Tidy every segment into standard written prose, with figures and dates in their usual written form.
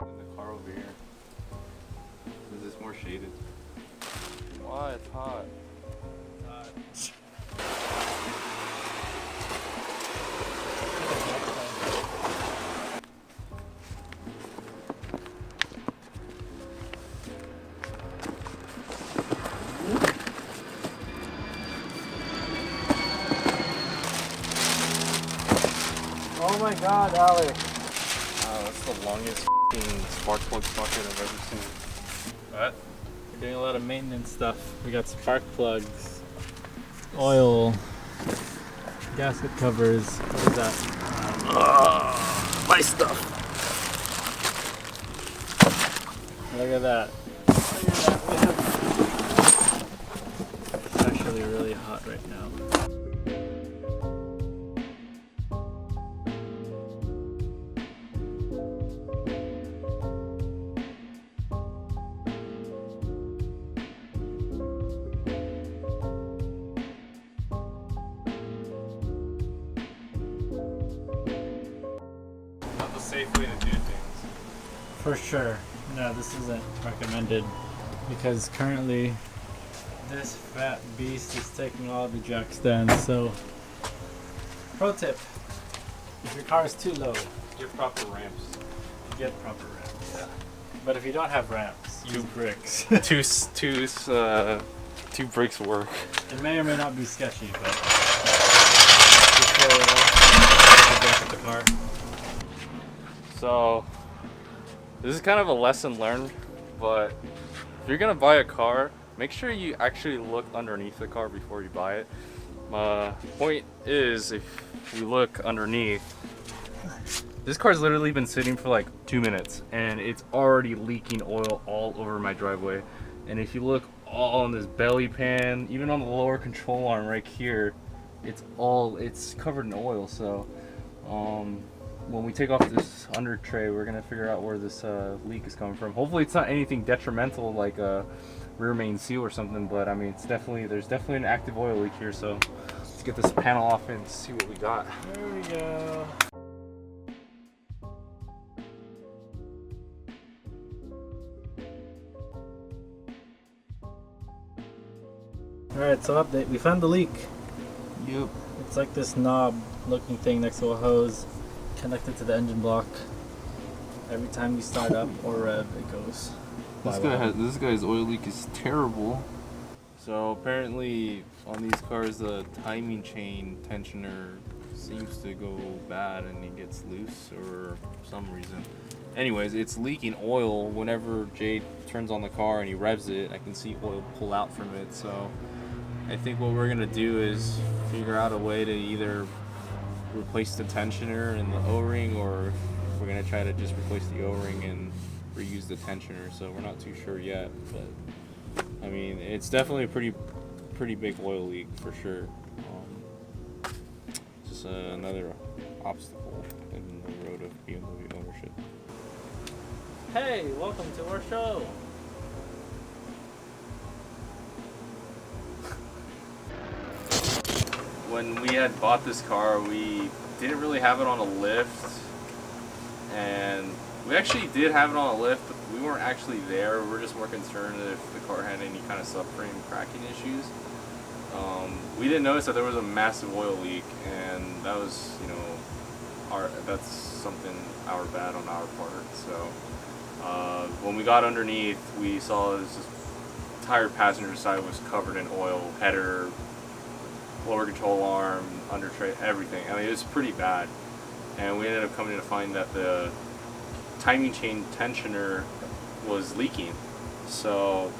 And the car over here. Is this more shaded? Why? It's hot. Oh my god, Alex. That's the longest spark plug socket I've ever seen. What? We're doing a lot of maintenance stuff. We got spark plugs, oil, gasket covers. What is that? My stuff. Look at that. Look at that. It's actually really hot right now. Not the safe way to do things. For sure. No, this isn't recommended because currently this fat beast is taking all the jack stands. So, pro tip: if your car is too low, Get proper ramps. get proper ramps. Yeah. But if you don't have ramps, use bricks. two bricks work. It may or may not be sketchy, but at the car. So this is kind of a lesson learned, but if you're gonna buy a car, make sure you actually look underneath the car before you buy it. My point is, if you look underneath, this car's literally been sitting for like 2 minutes and it's already leaking oil all over my driveway. And if you look all on this belly pan, even on the lower control arm right here, it's covered in oil. So when we take off this under tray, we're gonna figure out where this leak is coming from. Hopefully it's not anything detrimental like a rear main seal or something, but I mean, there's definitely an active oil leak here. So let's get this panel off and see what we got. There we go. Alright, so update. We found the leak. Yep. It's like this knob looking thing next to a hose connected to the engine block. Every time you start up or rev, it goes. This guy's oil leak is terrible. So apparently on these cars the timing chain tensioner seems to go bad and it gets loose or for some reason. Anyways, it's leaking oil whenever Jay turns on the car and he revs it. I can see oil pull out from it. So I think what we're gonna do is figure out a way to either replace the tensioner and the O-ring, or we're gonna try to just replace the O-ring and reuse the tensioner. So we're not too sure yet, but I mean, it's definitely a pretty big oil leak for sure. Just another obstacle in the road of BMW ownership. Hey, welcome to our show. When we had bought this car, we didn't really have it on a lift, and we actually did have it on a lift, but we weren't actually there. We were just more concerned if the car had any kind of subframe cracking issues. We didn't notice that there was a massive oil leak, and that was, that's something our bad on our part. So when we got underneath, we saw this entire passenger side was covered in oil, header, lower control arm, under tray, everything. I mean, it was pretty bad. And we ended up coming to find that the timing chain tensioner was leaking. So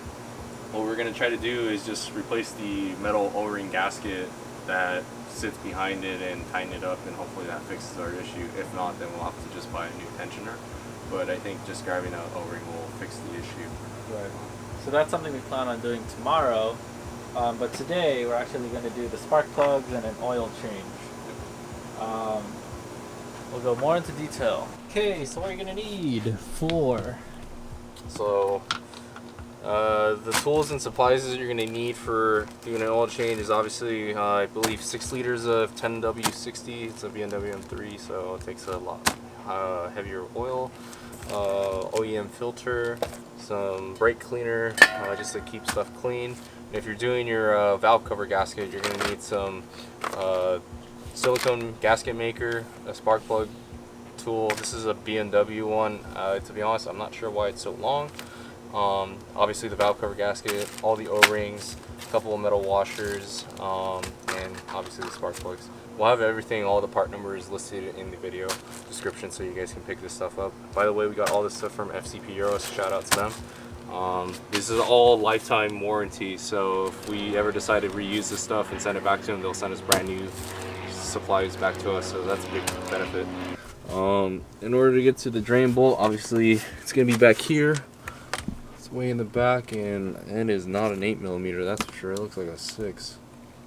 what we're going to try to do is just replace the metal O-ring gasket that sits behind it and tighten it up, and hopefully that fixes our issue. If not, then we'll have to just buy a new tensioner. But I think just grabbing an O-ring will fix the issue. Right. So that's something we plan on doing tomorrow. But today we're actually going to do the spark plugs and an oil change. We'll go more into detail. Okay, so what are you going to need for? So the tools and supplies that you're going to need for doing an oil change is obviously, I believe, 6 liters of 10W60. It's a BMW M3, so it takes a lot heavier oil. OEM filter, some brake cleaner, just to keep stuff clean. And if you're doing your valve cover gasket, you're going to need some silicone gasket maker, a spark plug tool. This is a B&W one. To be honest, I'm not sure why it's so long. Obviously the valve cover gasket, all the O-rings, a couple of metal washers, and obviously the spark plugs. We'll have everything, all the part numbers listed in the video description so you guys can pick this stuff up. By the way, we got all this stuff from FCP Euro, so shout out to them. This is all lifetime warranty, so if we ever decide to reuse this stuff and send it back to them, they'll send us brand new supplies back to us, so that's a big benefit. In order to get to the drain bolt, obviously it's going to be back here. It's way in the back, and it is not an 8mm, that's for sure. It looks like a 6.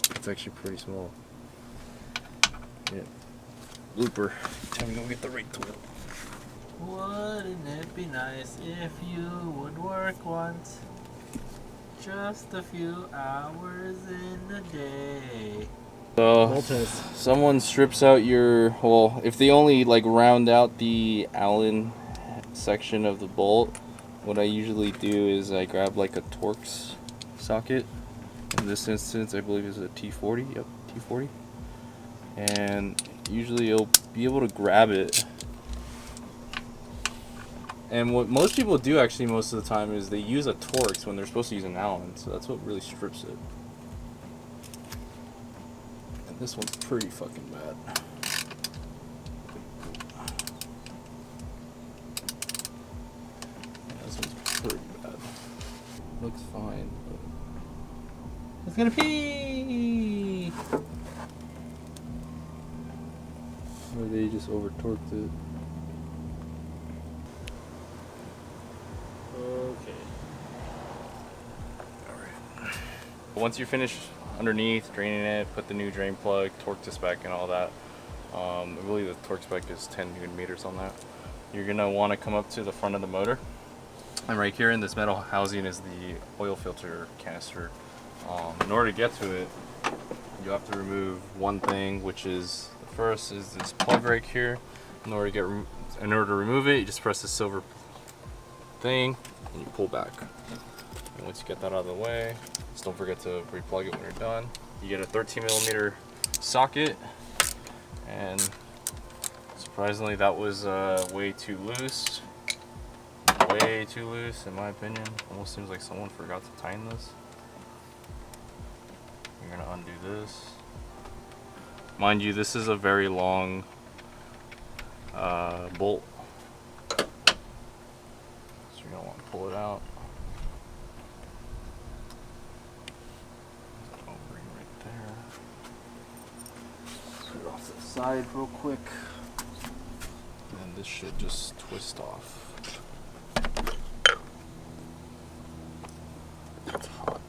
It's actually pretty small. Yeah. Looper. Time to go get the right tool. Wouldn't it be nice if you would work once? Just a few hours in a day. So, someone strips out your, well, if they only like round out the Allen section of the bolt, what I usually do is I grab like a Torx socket. In this instance, I believe it's a T40. Yep, T40. And usually you'll be able to grab it. And what most people do actually most of the time is they use a Torx when they're supposed to use an Allen. So that's what really strips it. And this one's pretty fucking bad. Yeah, this one's pretty bad. Looks fine, but it's gonna pee. Or they just over torqued it. Okay. Alright. Once you're finished underneath, draining it, put the new drain plug, torque the spec and all that. I believe the torque spec is 10 Nm on that. You're gonna want to come up to the front of the motor. And right here in this metal housing is the oil filter canister. In order to get to it, you have to remove one thing, which is first is this plug right here. In order to remove it, you just press the silver thing and you pull back. And once you get that out of the way, just don't forget to replug it when you're done. You get a 13mm socket, and surprisingly that was way too loose. Way too loose in my opinion. Almost seems like someone forgot to tighten this. You're gonna undo this. Mind you, this is a very long bolt, so you're gonna want to pull it out. O-ring right there. Put it off to the side real quick, and then this should just twist off. It's hot.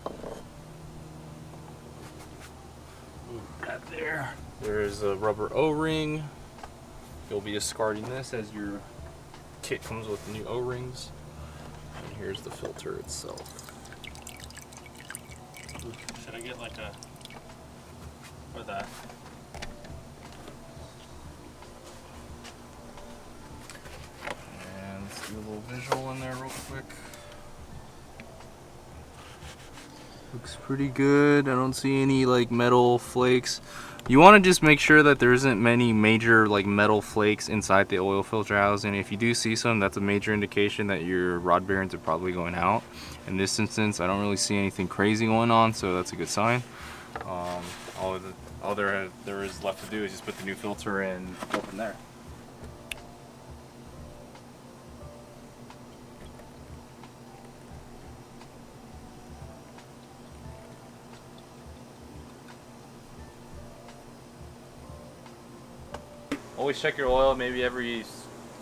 Move that there. There's a rubber O-ring. You'll be discarding this as your kit comes with new O-rings. And here's the filter itself. Should I get like a for that? And let's do a little visual in there real quick. Looks pretty good. I don't see any like metal flakes. You want to just make sure that there isn't many major like metal flakes inside the oil filter housing. If you do see some, that's a major indication that your rod bearings are probably going out. In this instance, I don't really see anything crazy going on, so that's a good sign. All there is left to do is just put the new filter in and go from there. Always check your oil maybe every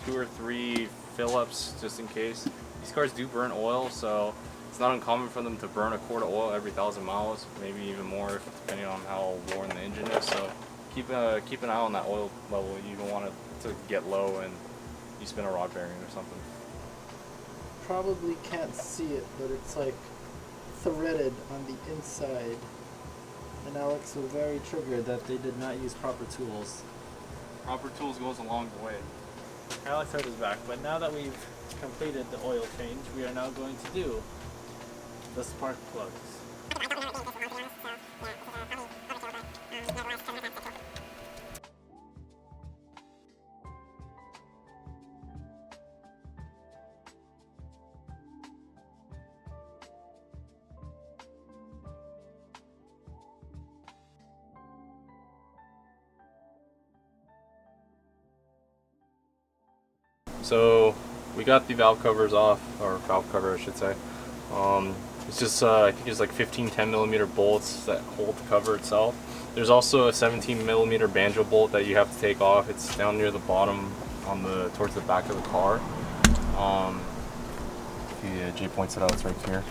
2 or 3 fill-ups just in case. These cars do burn oil, so it's not uncommon for them to burn a quart of oil every 1,000 miles, maybe even more depending on how worn the engine is. So keep an eye on that oil level. You don't want it to get low and you spin a rod bearing or something. Probably can't see it, but it's like threaded on the inside. And Alex was very triggered that they did not use proper tools. Proper tools goes a long way. Alex hurt his back, but now that we've completed the oil change, we are now going to do the spark plugs. So we got the valve covers off, or valve cover I should say. It's just I think it's like 15 10mm bolts that hold the cover itself. There's also a 17mm banjo bolt that you have to take off. It's down near the bottom on the towards the back of the car. Yeah, Jay points it out. It's right here.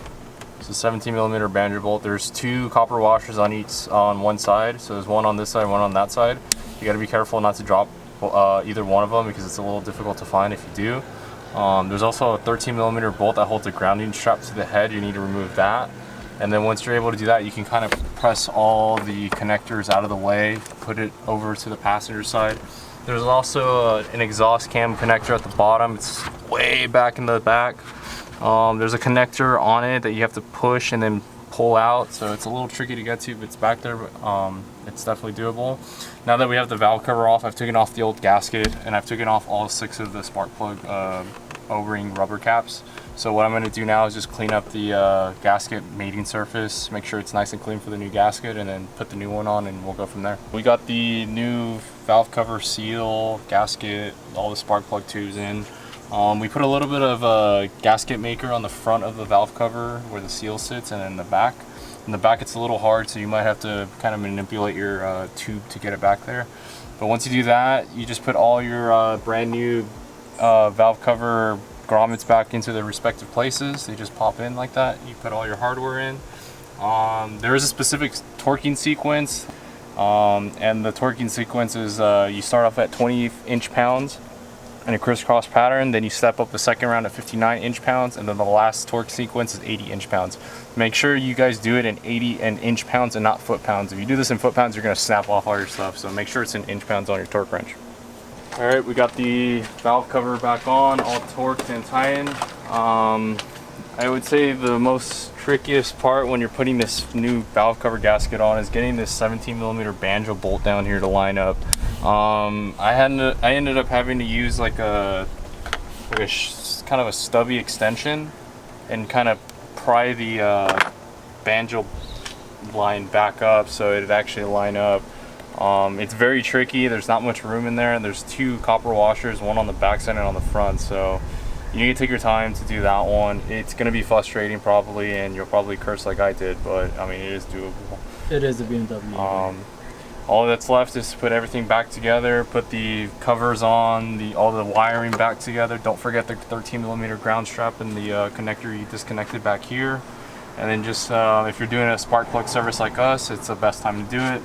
It's a 17mm banjo bolt. There's two copper washers on one side. So there's one on this side, one on that side. You got to be careful not to drop either one of them because it's a little difficult to find if you do. There's also a 13mm bolt that holds a grounding strap to the head. You need to remove that. And then once you're able to do that, you can kind of press all the connectors out of the way, put it over to the passenger side. There's also an exhaust cam connector at the bottom. It's way back in the back. There's a connector on it that you have to push and then pull out, so it's a little tricky to get to, but it's back there, but it's definitely doable. Now that we have the valve cover off, I've taken off the old gasket and I've taken off all 6 of the spark plug O-ring rubber caps. So what I'm going to do now is just clean up the gasket mating surface, make sure it's nice and clean for the new gasket, and then put the new one on and we'll go from there. We got the new valve cover seal, gasket, all the spark plug tubes in. We put a little bit of a gasket maker on the front of the valve cover where the seal sits, and in the back. In the back it's a little hard, so you might have to kind of manipulate your tube to get it back there. But once you do that, you just put all your brand new valve cover grommets back into their respective places. They just pop in like that. You put all your hardware in. There is a specific torquing sequence, and the torquing sequence is you start off at 20 inch-pounds in a crisscross pattern, then you step up the second round at 59 inch-pounds, and then the last torque sequence is 80 inch-pounds. Make sure you guys do it in 80 and inch-pounds and not foot-pounds. If you do this in foot-pounds, you're gonna snap off all your stuff, so make sure it's in inch-pounds on your torque wrench. All right, we got the valve cover back on, all torqued and tightened. I would say the most trickiest part when you're putting this new valve cover gasket on is getting this 17mm banjo bolt down here to line up. I ended up having to use like a kind of a stubby extension and kind of pry the banjo line back up so it'd actually line up. It's very tricky. There's not much room in there, and there's 2 copper washers, one on the back side and on the front, so you need to take your time to do that one. It's going to be frustrating probably, and you'll probably curse like I did, but I mean, it is doable. It is a BMW. All that's left is to put everything back together, put the covers on, all the wiring back together. Don't forget the 13mm ground strap and the connector you disconnected back here. And then just, if you're doing a spark plug service like us, it's the best time to do it.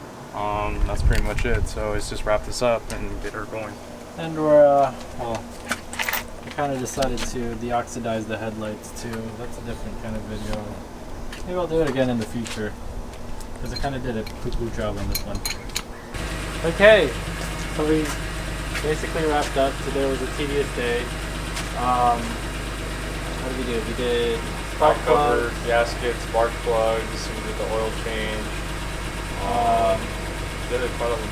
That's pretty much it. So let's just wrap this up and get her going. And we're, well, I kind of decided to deoxidize the headlights too. That's a different kind of video. Maybe I'll do it again in the future, because I kind of did a poo-poo job on this one. Okay, so we basically wrapped up. Today was a tedious day. What did we do? We did spark Cover, plugs, gasket, spark plugs, we did the oil change.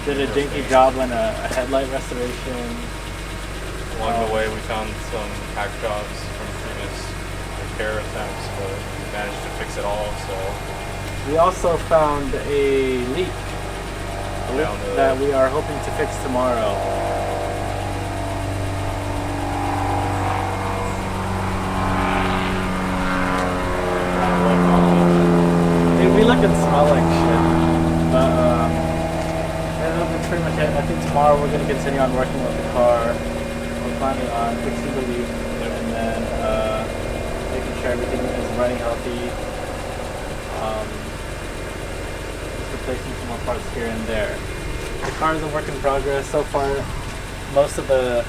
did a dinky job on a headlight restoration. Along the way, we found some hack jobs from previous repair attempts, but we managed to fix it all. So We also found a leak that we are hoping to fix tomorrow. We look and smell like shit, but that's pretty much it. I think tomorrow we're going to continue on working with the car. We're planning on fixing the leak and then making sure everything is running healthy. Just replacing some more parts here and there. The car is a work in progress. So far, most of the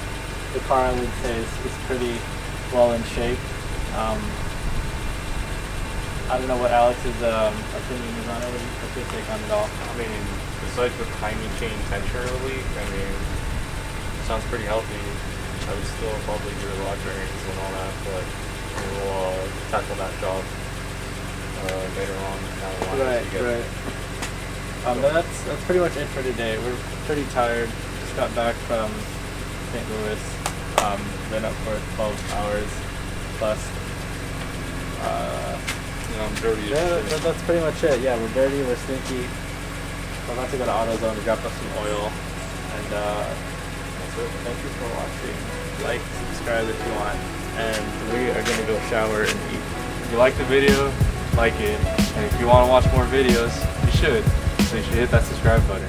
car, I would say, is pretty well in shape. I don't know what Alex's opinion is on it. What's your take on it all? I mean, besides the timing chain tensioner leak, I mean, it sounds pretty healthy. I would still probably do the rod bearings and all that, but we'll tackle that job later on down the line. Right, as we get right. But that's pretty much it for today. We're pretty tired. Just got back from St. Louis. Been up for 12 hours plus. I'm dirty Yeah, as shit. that's pretty much it. Yeah, we're dirty, we're stinky. We're about to go to AutoZone to drop off some oil. And that's it. Thank you for watching. Like, subscribe if you want. And we are going to go shower and eat. If you like the video, like it. And if you want to watch more videos, you should. So you should hit that subscribe button.